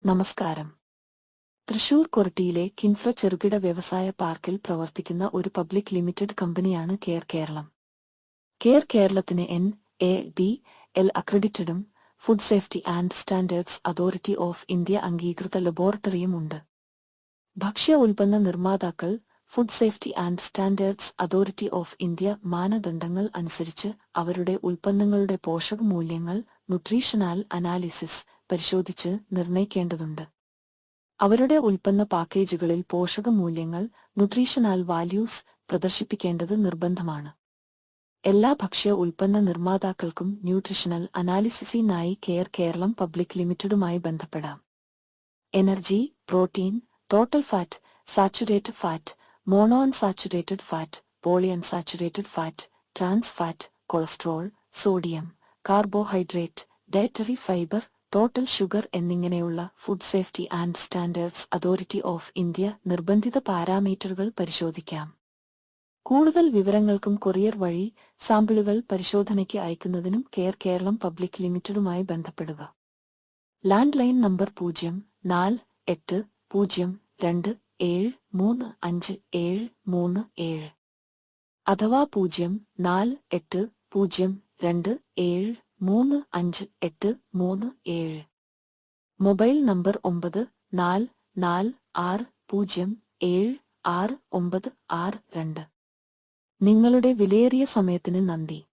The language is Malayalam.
നമസ്കാരം. തൃശൂർ കൊരട്ടിയിലെ കിൻഫ്ര ചെറുകിട വ്യവസായ പാർക്കിൽ പ്രവർത്തിക്കുന്ന ഒരു പബ്ലിക് ലിമിറ്റഡ് കമ്പനിയാണ് കെയർ കേരളം. കെയർ കേരളത്തിന് NABL അക്രഡിറ്റഡും food safety and standards authority of India അംഗീകൃത ലബോറട്ടറിയും ഉണ്ട്. ഭക്ഷ്യ ഉൽപ്പന്ന നിർമ്മാതാക്കൾ food safety and standards authority of India മാനദണ്ഡങ്ങൾ അനുസരിച്ച് അവരുടെ ഉൽപ്പന്നങ്ങളുടെ പോഷകമൂല്യങ്ങൾ ന്യൂട്രീഷണൽ അനാലിസിസ് പരിശോധിച്ച് നിർണ്ണയിക്കേണ്ടതുണ്ട്. അവരുടെ ഉൽപ്പന്ന പാക്കേജുകളിൽ പോഷകമൂല്യങ്ങൾ ന്യൂട്രീഷണൽ വാല്യൂസ് പ്രദർശിപ്പിക്കേണ്ടത് നിർബന്ധമാണ്. എല്ലാ ഭക്ഷ്യ ഉൽപ്പന്ന നിർമ്മാതാക്കൾക്കും ന്യൂട്രീഷണൽ അനാലിസിസിനായി കെയർ കേരളം പബ്ലിക് ലിമിറ്റഡുമായി ബന്ധപ്പെടാം. Energy, protein, total fat, saturated fat, mono unsaturated fat, poly unsaturated fat, trans fat, cholesterol, sodium, carbohydrate, dietary fibre, total sugar എന്നിങ്ങനെയുള്ള food safety and standards authority of India നിർബന്ധിത പാരാമീറ്ററുകൾ പരിശോധിക്കാം. കൂടുതൽ വിവരങ്ങൾക്കും കൊറിയർ വഴി സാമ്പിളുകൾ പരിശോധനയ്ക്ക് അയക്കുന്നതിനും കെയർ കേരളം പബ്ലിക് ലിമിറ്റഡുമായി ബന്ധപ്പെടുക. ലാൻഡ് ലൈൻ നമ്പർ 0480273577 അഥവാ 042027357837. Mobile number 9446076962. നിങ്ങളുടെ വിലയേറിയ സമയത്തിന് നന്ദി.